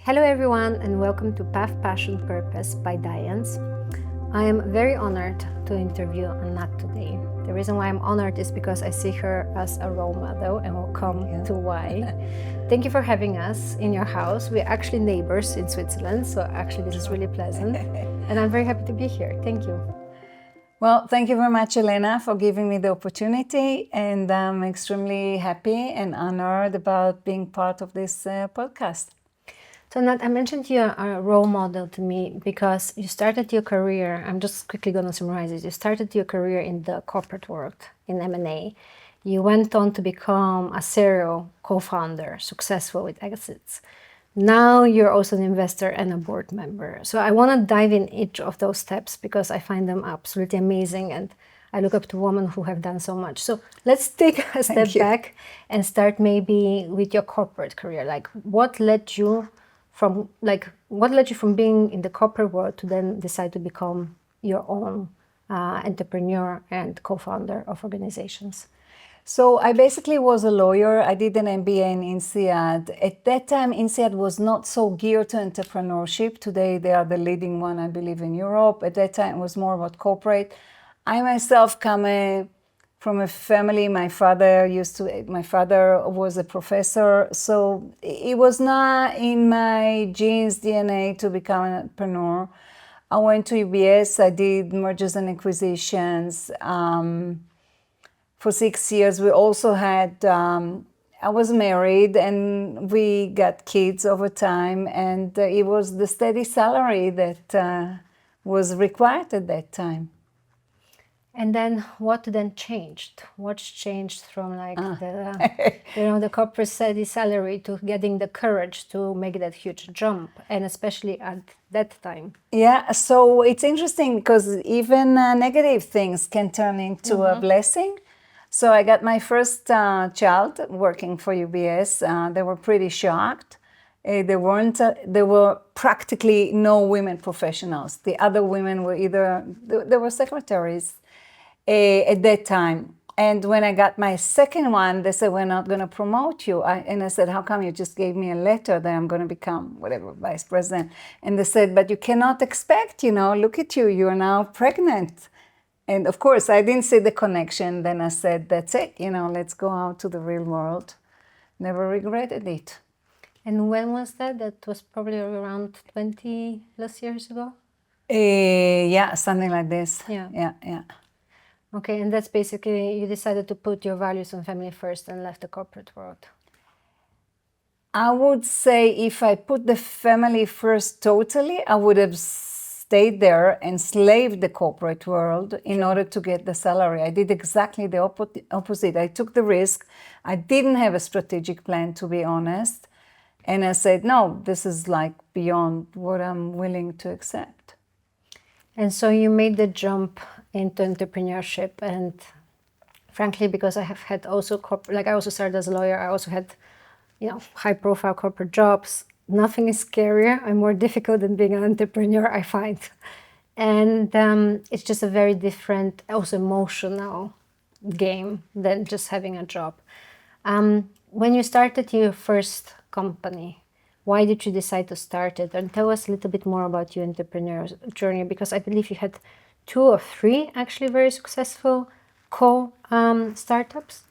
Hello everyone and welcome to Path, Passion, Purpose by Diane's. I am very honored to interview Anat today. The reason why I'm honored is because I see her as a role model and we'll come to why. Thank you for having us in your house. We're actually neighbors in Switzerland, so actually this is really pleasant. And I'm very happy to be here. Thank you. Well, thank you very much, Elena, for giving me the opportunity. And I'm extremely happy and honored about being part of this podcast. So Nat, I mentioned you're a role model to me because you started your career, I'm just quickly going to summarize it. You started your career in the corporate world, in M&A. You went on to become a serial co-founder, successful with exits. Now you're also an investor and a board member. So I want to dive in each of those steps because I find them absolutely amazing and I look up to women who have done so much. So let's take a step back and start maybe with your corporate career. Like what led you from being in the corporate world to then decide to become your own entrepreneur and co-founder of organizations? So I basically was a lawyer. I did an MBA in INSEAD. At that time, INSEAD was not so geared to entrepreneurship. Today, they are the leading one, I believe, in Europe. At that time, it was more about corporate. I myself come from a family. My father was a professor. So it was not in my genes, DNA to become an entrepreneur. I went to UBS. I did mergers and acquisitions. For 6 years, we also had, I was married and we got kids over time, and it was the steady salary that was required at that time. And then what then changed? What's changed from the corporate steady salary to getting the courage to make that huge jump, and especially at that time? Yeah, so it's interesting because even negative things can turn into a blessing. So I got my first child working for UBS. They were pretty shocked. There were practically no women professionals. The other women were they were secretaries at that time. And when I got my second one, they said, we're not going to promote you. And I said, how come? You just gave me a letter that I'm going to become whatever, vice president. And they said, but you cannot expect, look at you, you are now pregnant. And of course, I didn't see the connection. Then I said, that's it, let's go out to the real world. Never regretted it. And when was that? That was probably around 20 plus years ago? Yeah, something like this. Yeah. Yeah. Okay, and that's basically, you decided to put your values on family first and left the corporate world. I would say if I put the family first totally, I would have stayed there and slaved the corporate world in order to get the salary. I did exactly the opposite. I took the risk. I didn't have a strategic plan, to be honest. And I said, no, this is like beyond what I'm willing to accept. And so you made the jump into entrepreneurship. And frankly, because I have had also I also started as a lawyer, I also had, high profile corporate jobs. Nothing is scarier and more difficult than being an entrepreneur, I find. And it's just a very different, also emotional game than just having a job. When you started your first company, why did you decide to start it? And tell us a little bit more about your entrepreneurial journey, because I believe you had 2 or 3 actually very successful startups.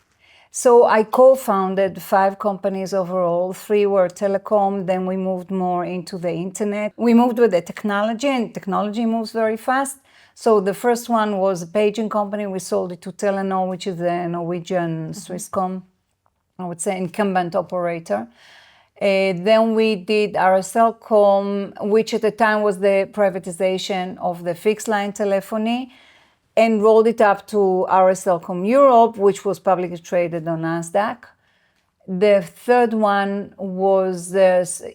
So I co-founded 5 companies overall. 3 were telecom. Then we moved more into the internet. We moved with the technology, and technology moves very fast. So the first one was a paging company. We sold it to Telenor, which is the Norwegian Swisscom, I would say, incumbent operator. Then we did RSLcom, which at the time was the privatization of the fixed line telephony, and rolled it up to RSLcom Europe, which was publicly traded on NASDAQ. The third one was,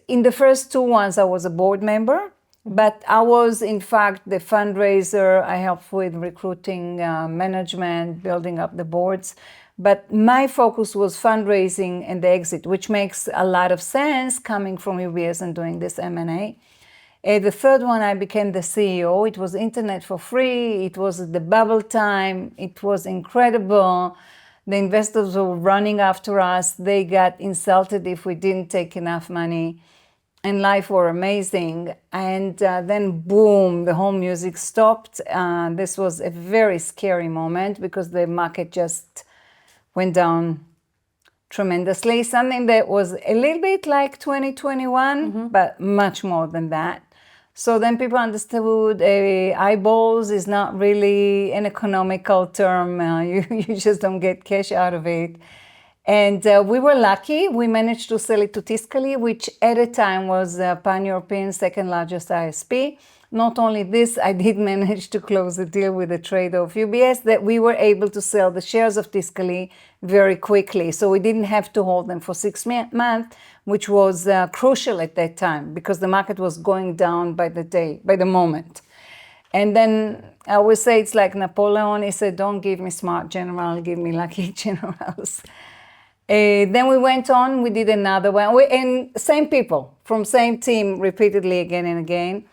in the first 2 ones, I was a board member, but I was, in fact, the fundraiser. I helped with recruiting management, building up the boards. But my focus was fundraising and the exit, which makes a lot of sense coming from UBS and doing this M&A. The third one, I became the CEO. It was internet for free. It was the bubble time. It was incredible. The investors were running after us. They got insulted if we didn't take enough money. and life were amazing. And then boom, the whole music stopped. This was a very scary moment because the market just went down tremendously. Something that was a little bit like 2021, but much more than that. So then people understood eyeballs is not really an economical term. You just don't get cash out of it. And we were lucky. We managed to sell it to Tiscali, which at the time was Pan-European second largest ISP. Not only this, I did manage to close a deal with the trade of UBS that we were able to sell the shares of Tiscali very quickly. So we didn't have to hold them for 6 months, which was crucial at that time because the market was going down by the moment. And then I always say it's like Napoleon. He said, don't give me smart general, give me lucky generals. Then we went on, we did another one. And same people from same team repeatedly again and again.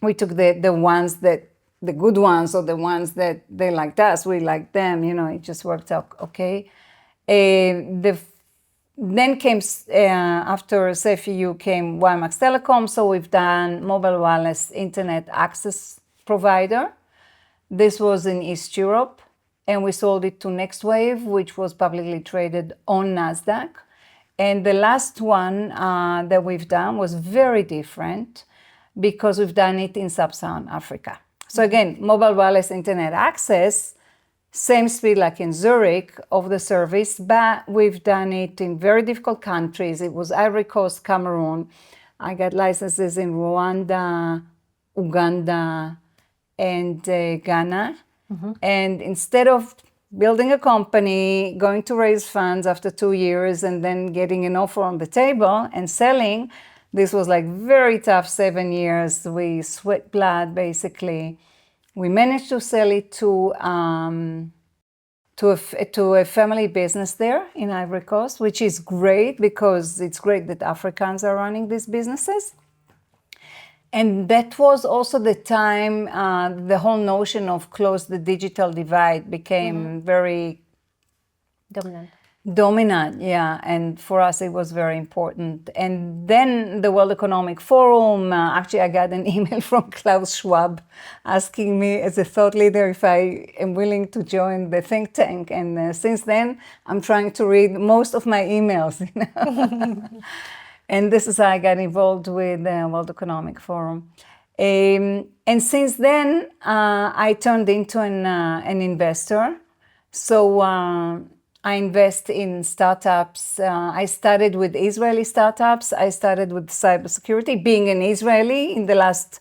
We took the ones that, the good ones or the ones that they liked us, we liked them, it just worked out okay. Then came, after SurfEU came WiMAX Telecom, so we've done mobile wireless internet access provider. This was in East Europe, and we sold it to NextWave, which was publicly traded on NASDAQ. And the last one that we've done was very different because we've done it in Sub-Saharan Africa. So again, mobile wireless internet access, same speed like in Zurich of the service, but we've done it in very difficult countries. It was Ivory Coast, Cameroon. I got licenses in Rwanda, Uganda, and Ghana. And instead of building a company, going to raise funds after 2 years and then getting an offer on the table and selling, this was like very tough 7 years. We sweat blood, basically. We managed to sell it to a family business there in Ivory Coast, which is great because it's great that Africans are running these businesses. And that was also the time the whole notion of close the digital divide became very dominant, yeah. And for us, it was very important. And then the World Economic Forum, actually, I got an email from Klaus Schwab asking me as a thought leader if I am willing to join the think tank. And since then, I'm trying to read most of my emails. And this is how I got involved with the World Economic Forum. And since then, I turned into an investor. So I invest in startups. I started with Israeli startups. I started with cybersecurity. Being an Israeli in the last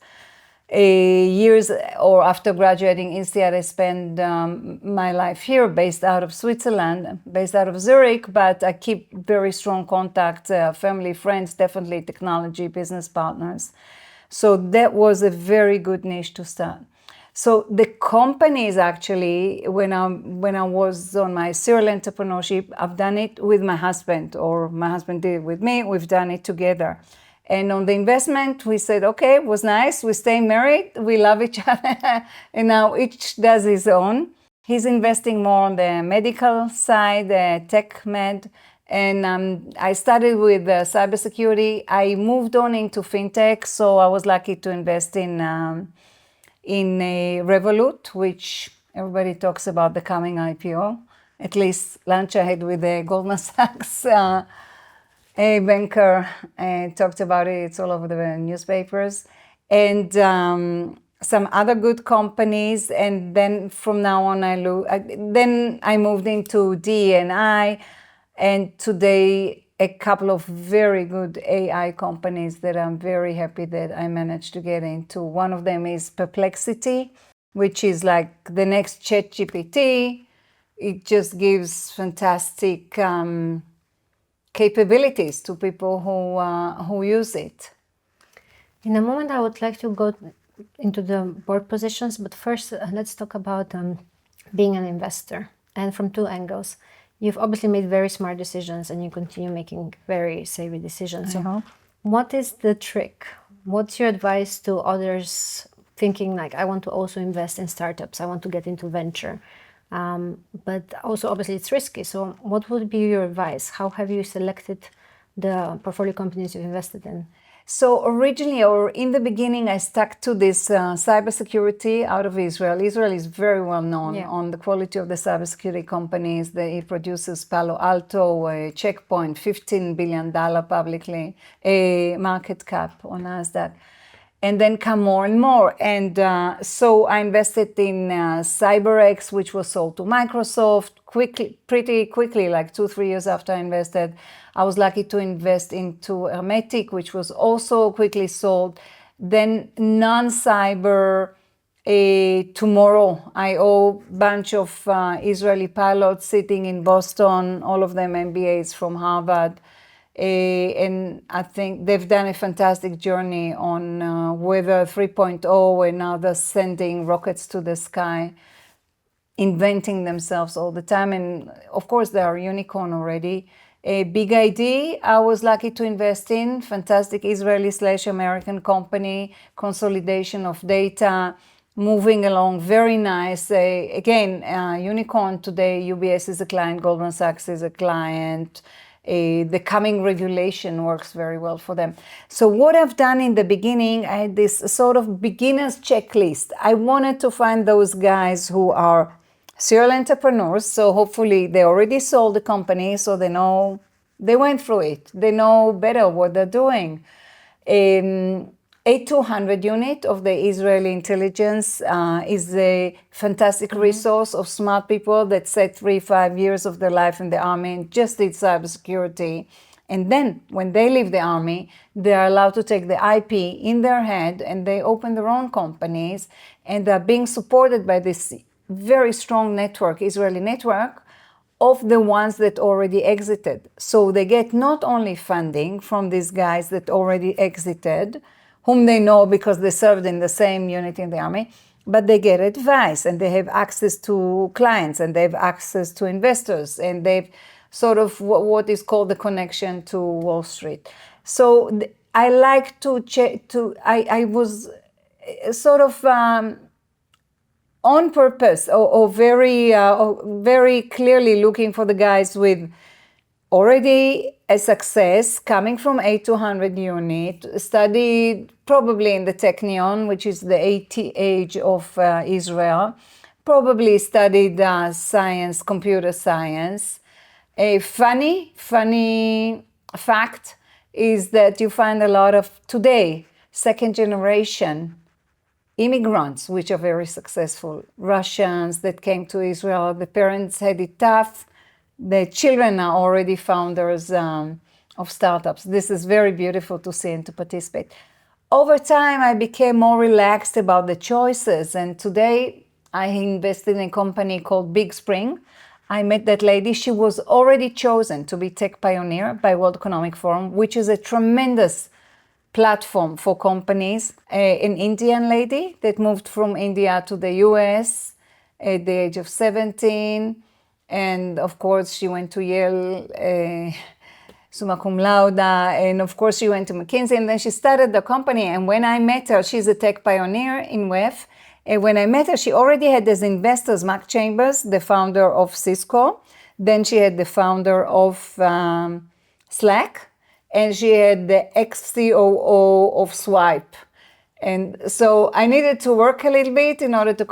years or after graduating INSEAD, I spent my life here, based out of Switzerland, based out of Zurich, but I keep very strong contact, family, friends, definitely technology, business partners. So that was a very good niche to start. So the companies actually, when I was on my serial entrepreneurship, I've done it with my husband, or my husband did it with me. We've done it together. And on the investment, we said, okay, it was nice. We stay married. We love each other. And now each does his own. He's investing more on the medical side, tech med. And I started with cybersecurity. I moved on into fintech. So I was lucky to invest in a Revolut, which everybody talks about the coming IPO. At least lunch I had with Goldman Sachs. A banker talked about it. It's all over the newspapers. And some other good companies. And then from now on, then I moved into D&I. And today, a couple of very good AI companies that I'm very happy that I managed to get into. One of them is Perplexity, which is like the next ChatGPT. It just gives fantastic capabilities to people who use it. In a moment, I would like to go into the board positions, but first let's talk about being an investor, and from two angles. You've obviously made very smart decisions and you continue making very savvy decisions. So what is the trick? What's your advice to others thinking like, I want to also invest in startups, I want to get into venture? But also obviously it's risky. So what would be your advice? How have you selected the portfolio companies you've invested in? So originally, or in the beginning, I stuck to this cybersecurity out of Israel. Israel is very well known on the quality of the cybersecurity companies. It produces Palo Alto, Checkpoint, $15 billion publicly, a market cap on NASDAQ. And then come more and more. And so I invested in CyberX, which was sold to Microsoft pretty quickly, like 2-3 years after I invested. I was lucky to invest into Hermetic, which was also quickly sold. Then non-cyber, tomorrow, I owe a bunch of Israeli pilots sitting in Boston, all of them MBAs from Harvard. And I think they've done a fantastic journey on Weather 3.0, and now they're sending rockets to the sky, inventing themselves all the time. And of course, they are a unicorn already. A Big ID, I was lucky to invest in, fantastic Israeli/American company, consolidation of data, moving along, very nice. Again, unicorn today, UBS is a client, Goldman Sachs is a client. The coming regulation works very well for them. So what I've done in the beginning, I had this sort of beginner's checklist. I wanted to find those guys who are serial entrepreneurs. So hopefully they already sold the company, so they know, they went through it. They know better what they're doing. A200 unit of the Israeli intelligence is a fantastic resource of smart people that set 3-5 years of their life in the army and just did cybersecurity. And then when they leave the army, they are allowed to take the IP in their head and they open their own companies, and they're being supported by this very strong network, Israeli network, of the ones that already exited. So they get not only funding from these guys that already exited, whom they know because they served in the same unit in the army, but they get advice and they have access to clients and they have access to investors and they've sort of what is called the connection to Wall Street. So I like I was sort of on purpose or very clearly looking for the guys with already a success, coming from A200 unit, studied probably in the Technion, which is the ATH of Israel, probably studied science, computer science. A funny fact is that you find a lot of today second generation immigrants, which are very successful, Russians that came to Israel. The parents had it tough. The children are already founders of startups. This is very beautiful to see and to participate. Over time, I became more relaxed about the choices. And today, I invested in a company called Big Spring. I met that lady. She was already chosen to be Tech Pioneer by World Economic Forum, which is a tremendous platform for companies. An Indian lady that moved from India to the US at the age of 17. And of course, she went to Yale, summa cum laude, and of course, she went to McKinsey, and then she started the company. And when I met her, she's a tech pioneer in WEF. And when I met her, she already had as investors Mark Chambers, the founder of Cisco. Then she had the founder of Slack, and she had the ex-COO of Swipe. And so I needed to work a little bit in order to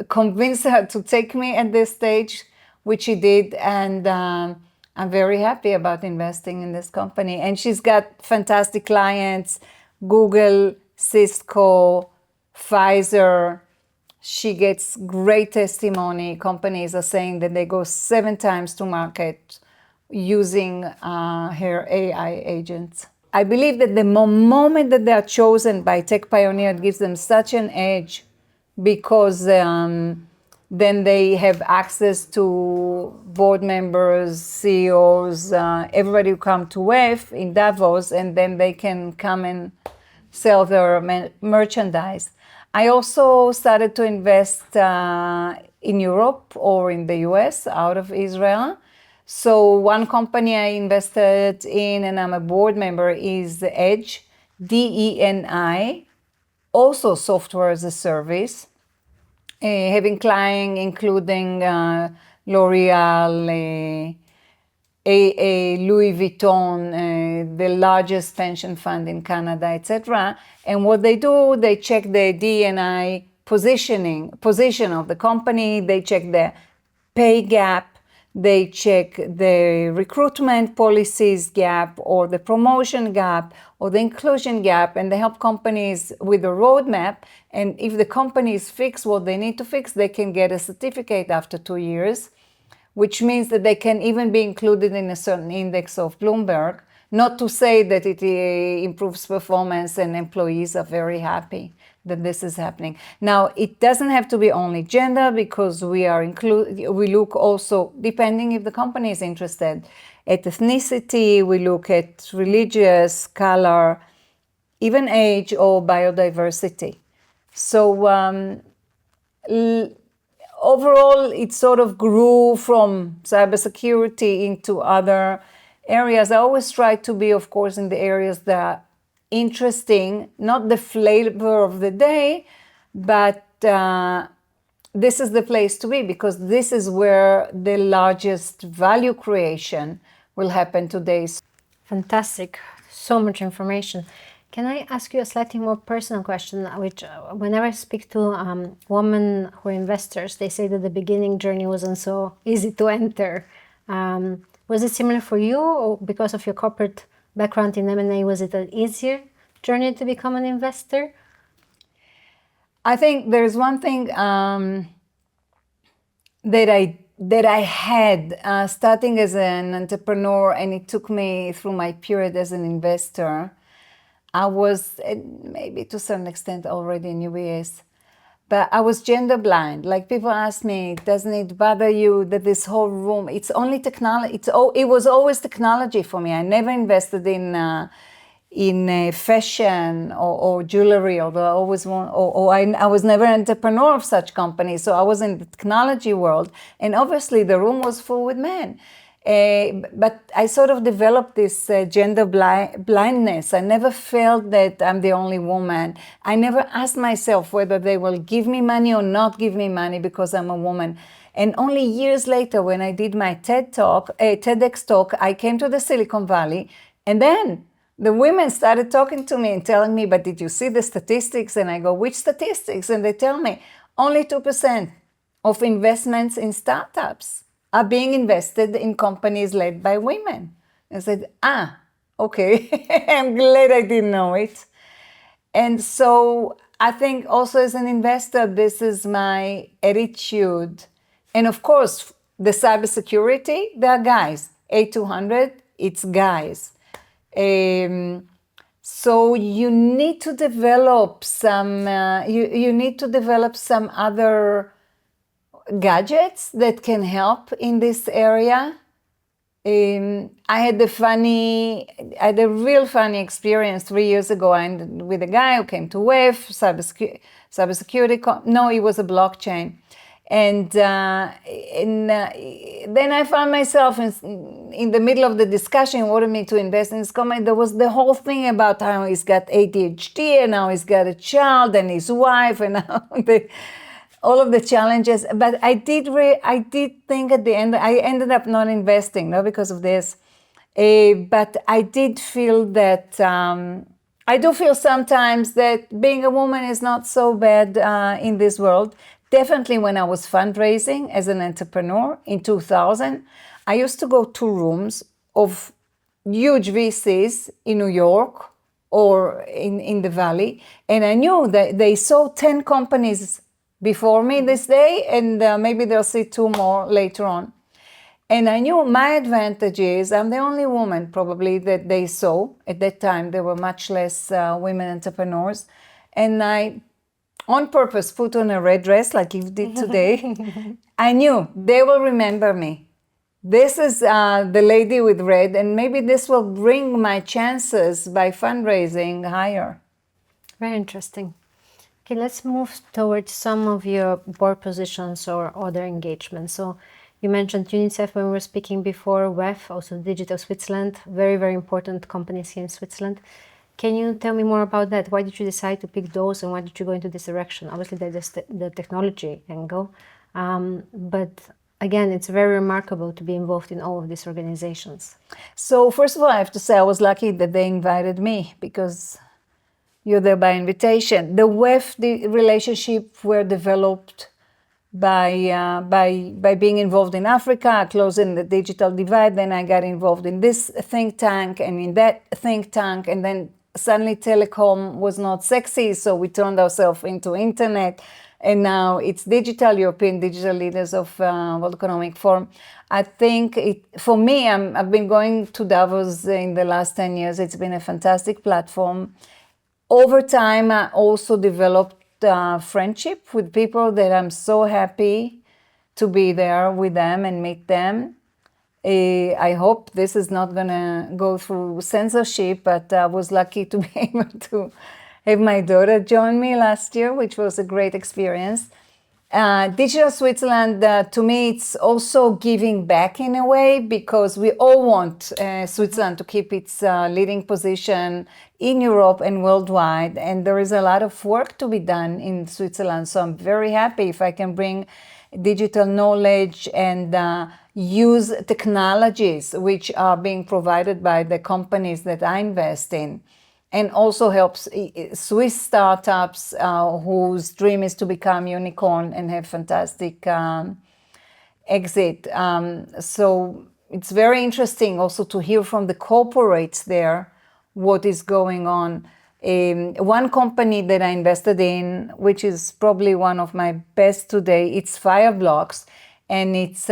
convince her to take me at this stage, which she did, and I'm very happy about investing in this company. And she's got fantastic clients, Google, Cisco, Pfizer. She gets great testimony. Companies are saying that they go 7 times to market using her AI agents. I believe that the moment that they are chosen by Tech Pioneer, it gives them such an edge because then they have access to board members, CEOs, everybody who come to WEF in Davos, and then they can come and sell their merchandise. I also started to invest in Europe or in the US out of Israel. So one company I invested in and I'm a board member is Edge, DENI, also software as a service. Having clients including L'Oreal, a Louis Vuitton, the largest pension fund in Canada, etc. And what they do, they check the D&I position of the company, they check the pay gap, they check the recruitment policies gap or the promotion gap or the inclusion gap, and they help companies with a roadmap. And if the companies fix what they need to fix, they can get a certificate after 2 years, which means that they can even be included in a certain index of Bloomberg. Not to say that it improves performance and employees are very happy that this is happening. Now, it doesn't have to be only gender, because we look also, depending if the company is interested, at ethnicity, we look at religious, color, even age or biodiversity. So overall, it sort of grew from cybersecurity into other areas. I always try to be, of course, in the areas that are interesting, not the flavor of the day, but this is the place to be, because this is where the largest value creation will happen today. Fantastic. So much information. Can I ask you a slightly more personal question, which whenever I speak to women who are investors, they say that the beginning journey wasn't so easy to enter. Was it similar for you, or because of your corporate background in M&A, was it an easier journey to become an investor? I think there's one thing that I had starting as an entrepreneur, and it took me through my period as an investor. I was, maybe to some extent already in UBS, but I was gender blind. Like, people ask me, doesn't it bother you that this whole room, it's only technology, it was always technology for me. I never invested in fashion or jewelry, although I always I was never an entrepreneur of such companies, so I was in the technology world, and obviously the room was full with men. But I sort of developed this gender blindness. I never felt that I'm the only woman. I never asked myself whether they will give me money or not give me money because I'm a woman. And only years later, when I did my TEDx talk, I came to the Silicon Valley, and then the women started talking to me and telling me, but did you see the statistics? And I go, which statistics? And they tell me, only 2% of investments in startups are being invested in companies led by women. I said, okay, I'm glad I didn't know it. And so I think also as an investor, this is my attitude. And of course, the cybersecurity, there are guys. A200, it's guys. So you need to develop some, you need to develop some other gadgets that can help in this area. I had a real funny experience 3 years ago with a guy who came to WEF, cybersecurity, no, it was a blockchain. And then I found myself in the middle of the discussion, wanted me to invest in this company. There was the whole thing about how he's got ADHD, and now he's got a child and his wife, and now all of the challenges. But I did think at the end, I ended up not investing, not because of this. But I did feel that, I do feel sometimes that being a woman is not so bad in this world. Definitely when I was fundraising as an entrepreneur in 2000, I used to go to rooms of huge VCs in New York or in the Valley, and I knew that they saw 10 companies before me this day, and maybe they'll see 2 more later on. And I knew my advantage is I'm the only woman probably that they saw. At that time, there were much less women entrepreneurs. And I, on purpose, put on a red dress like you did today. I knew they will remember me. This is the lady with red, and maybe this will bring my chances by fundraising higher. Very interesting. Okay, let's move towards some of your board positions or other engagements. So you mentioned UNICEF when we were speaking before, WEF, also Digital Switzerland, very, very important companies here in Switzerland. Can you tell me more about that? Why did you decide to pick those, and why did you go into this direction? Obviously, there's the technology angle, but again, it's very remarkable to be involved in all of these organizations. So first of all, I have to say I was lucky that they invited me, because you're there by invitation. The relationship were developed by being involved in Africa, closing the digital divide. Then I got involved in this think tank and in that think tank, and then suddenly telecom was not sexy, so we turned ourselves into internet, and now it's digital, European Digital Leaders of World Economic Forum. I think for me, I've been going to Davos in the last 10 years. It's been a fantastic platform. Over time, I also developed friendship with people that I'm so happy to be there with them and meet them. I hope this is not going to go through censorship, but I was lucky to be able to have my daughter join me last year, which was a great experience. Digital Switzerland, to me, it's also giving back in a way, because we all want Switzerland to keep its leading position in Europe and worldwide. And there is a lot of work to be done in Switzerland. So I'm very happy if I can bring digital knowledge and use technologies which are being provided by the companies that I invest in, and also helps Swiss startups whose dream is to become unicorn and have fantastic exit. So it's very interesting also to hear from the corporates there what is going on. One company that I invested in, which is probably one of my best today, it's Fireblocks. And it's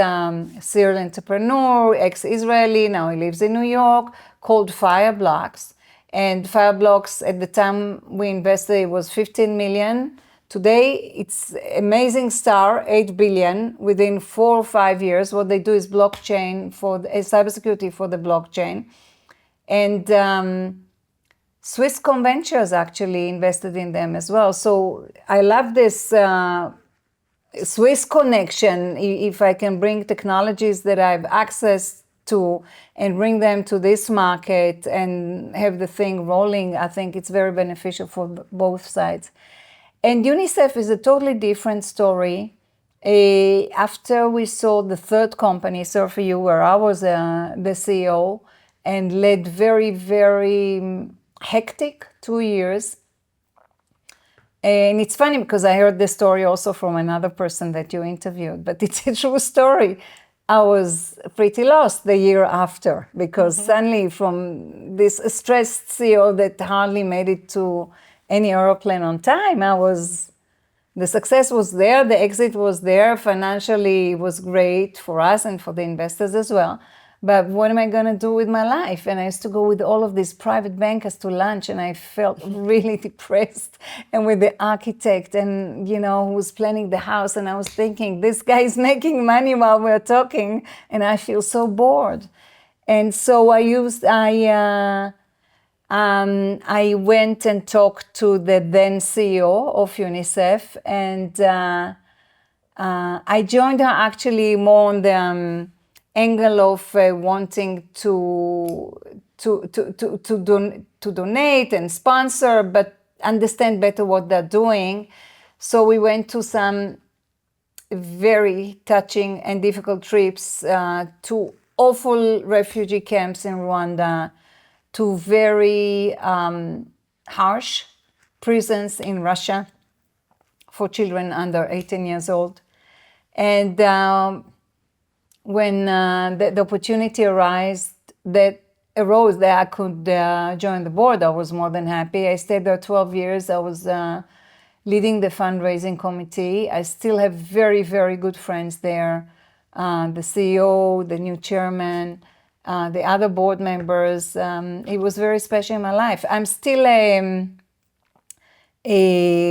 serial entrepreneur, ex-Israeli, now he lives in New York, called Fireblocks. And Fireblocks, at the time we invested, it was 15 million. Today, it's amazing star, 8 billion within 4 or 5 years. What they do is blockchain for cybersecurity for the blockchain. And Swisscom Ventures actually invested in them as well. So I love this Swiss connection. If I can bring technologies that I have access to and bring them to this market and have the thing rolling, I think it's very beneficial for both sides. And UNICEF is a totally different story. After we sold the third company, SurfEU, where I was the CEO and led very, very hectic 2 years. And it's funny because I heard this story also from another person that you interviewed, but it's a true story. I was pretty lost the year after, because suddenly from this stressed CEO that hardly made it to any airplane on time, the success was there, the exit was there, financially it was great for us and for the investors as well. But what am I going to do with my life? And I used to go with all of these private bankers to lunch, and I felt really depressed. And with the architect, and who was planning the house, and I was thinking, this guy is making money while we're talking, and I feel so bored. And so I went and talked to the then CEO of UNICEF, and I joined her actually more on the angle of wanting to donate and sponsor, but understand better what they're doing. So we went to some very touching and difficult trips to awful refugee camps in Rwanda, to very harsh prisons in Russia for children under 18 years old. And when the opportunity arose that I could join the board, I was more than happy. I stayed there 12 years. I was leading the fundraising committee. I still have very, very good friends there. The CEO, the new chairman, the other board members. It was very special in my life. I'm still a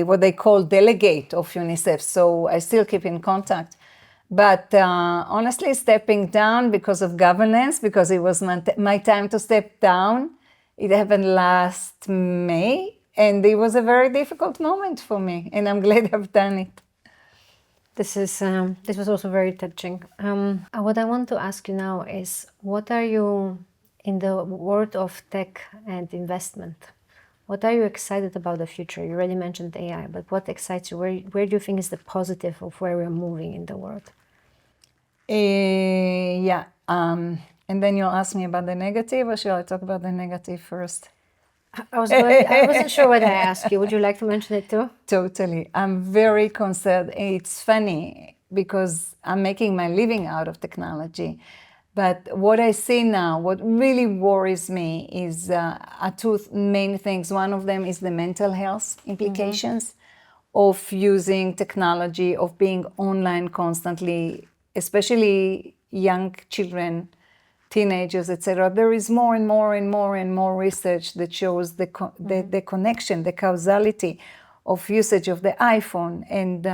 what they call delegate of UNICEF, so I still keep in contact. But honestly, stepping down because of governance, because it was my time to step down, it happened last May, and it was a very difficult moment for me, and I'm glad I've done it. This was also very touching. What I want to ask you now is, what are you, in the world of tech and investment, what are you excited about the future? You already mentioned AI, but what excites you? Where do you think is the positive of where we're moving in the world? Yeah. And then you'll ask me about the negative, or shall I talk about the negative first? I wasn't sure what I asked you. Would you like to mention it too? Totally. I'm very concerned. It's funny because I'm making my living out of technology. But what I see now, what really worries me is are two main things. One of them is the mental health implications of using technology, of being online constantly, especially young children, teenagers, etc. There is more and more and more and more research that shows the connection, the causality of usage of the iPhone and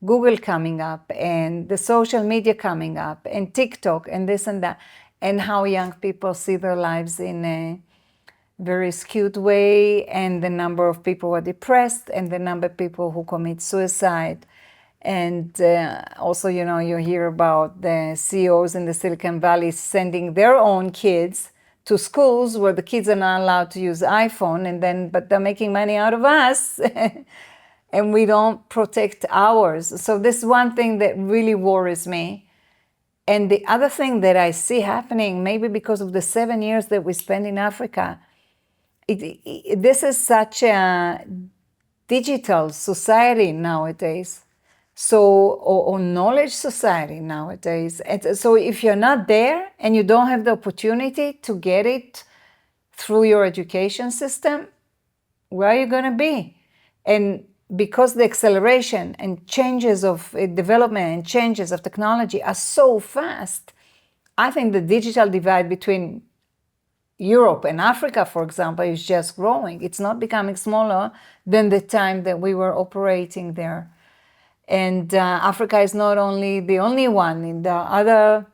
Google coming up and the social media coming up and TikTok and this and that, and how young people see their lives in a very skewed way, and the number of people who are depressed and the number of people who commit suicide. And also, you know, you hear about the CEOs in the Silicon Valley sending their own kids to schools where the kids are not allowed to use iPhone, but they're making money out of us and we don't protect ours. So this is one thing that really worries me. And the other thing that I see happening, maybe because of the 7 years that we spent in Africa, this is such a digital society nowadays, or knowledge society nowadays. And so if you're not there and you don't have the opportunity to get it through your education system, where are you going to be? And because the acceleration and changes of development and changes of technology are so fast, I think the digital divide between Europe and Africa, for example, is just growing. It's not becoming smaller than the time that we were operating there. And Africa is not only the only one. In the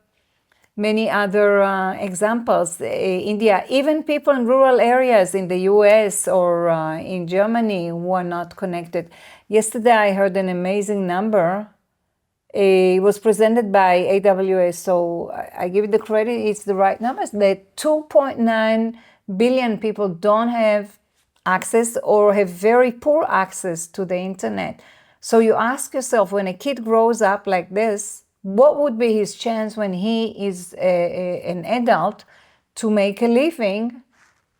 many other examples, India, even people in rural areas in the US or in Germany who are not connected. Yesterday, I heard an amazing number. It was presented by AWS, so I give it the credit, it's the right numbers, that 2.9 billion people don't have access or have very poor access to the internet. So you ask yourself, when a kid grows up like this, what would be his chance when he is an adult to make a living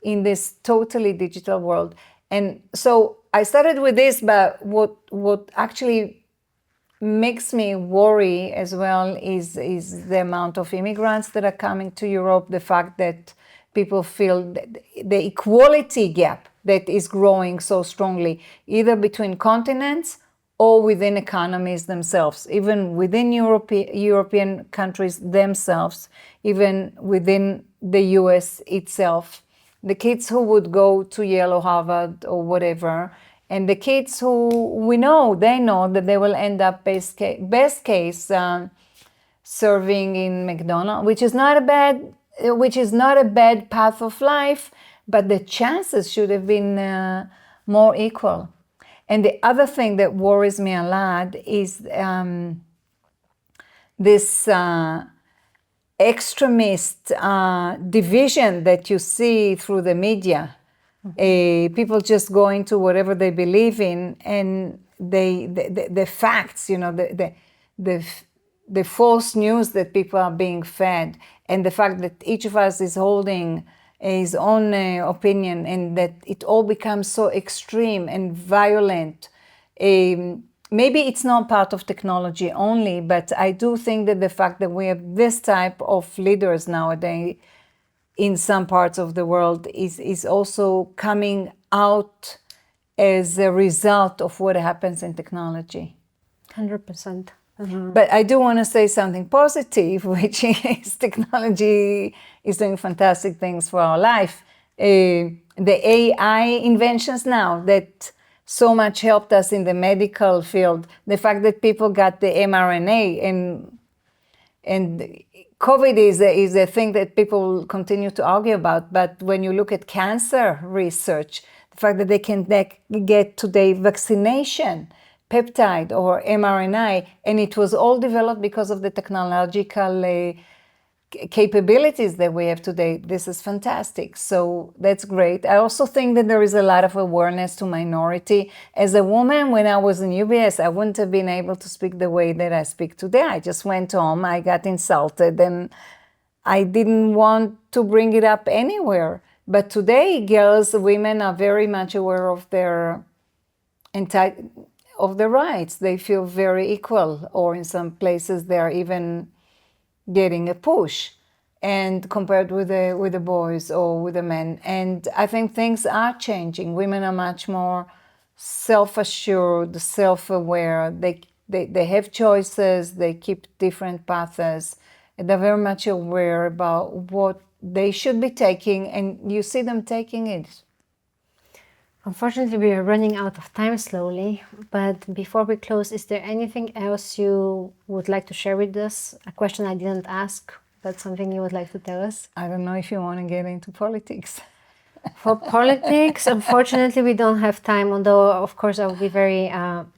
in this totally digital world? And so I started with this, but what actually makes me worry as well is the amount of immigrants that are coming to Europe, the fact that people feel the equality gap that is growing so strongly, either between continents or within economies themselves, even within European countries themselves, even within the US itself. The kids who would go to Yale or Harvard or whatever, and the kids who we know, they know that they will end up best case serving in McDonald's, which is not a bad path of life, but the chances should have been more equal. And the other thing that worries me a lot is this extremist division that you see through the media. People just go into whatever they believe in, and the facts, you know, the false news that people are being fed, and the fact that each of us is holding his own opinion, and that it all becomes so extreme and violent. Maybe it's not part of technology only, but I do think that the fact that we have this type of leaders nowadays in some parts of the world is also coming out as a result of what happens in technology. 100%. But I do want to say something positive, which is technology is doing fantastic things for our life. The AI inventions now that so much helped us in the medical field, the fact that people got the mRNA, and COVID is a thing that people continue to argue about, but when you look at cancer research, the fact that they can get today vaccination, peptide or mRNA, and it was all developed because of the technological capabilities that we have today, this is fantastic. So that's great. I also think that there is a lot of awareness to minority. As a woman, when I was in UBS, I wouldn't have been able to speak the way that I speak today. I just went home, I got insulted, and I didn't want to bring it up anywhere. But today, women are very much aware of their rights. They feel very equal, or in some places they are even getting a push, and compared with the boys or with the men. And I think things are changing. Women are much more self-assured, self-aware. They have choices. They keep different paths. And they're very much aware about what they should be taking, and you see them taking it. Unfortunately, we are running out of time slowly, but before we close, is there anything else you would like to share with us? A question I didn't ask, but something you would like to tell us? I don't know if you want to get into politics. For politics, unfortunately, we don't have time, although, of course, I would be very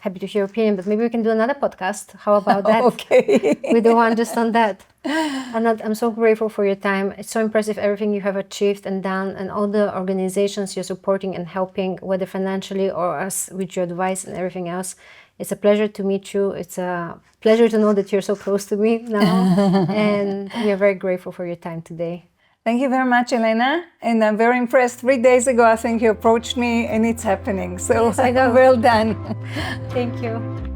happy to hear your opinion, but maybe we can do another podcast. How about that? Okay. We do one just on that. Anat, I'm so grateful for your time. It's so impressive everything you have achieved and done, and all the organizations you're supporting and helping, whether financially or us with your advice and everything else. It's a pleasure to meet you. It's a pleasure to know that you're so close to me now. And we are very grateful for your time today. Thank you very much, Elena. And I'm very impressed. 3 days ago, I think you approached me, and it's happening. So Yes, I know. well done. Thank you.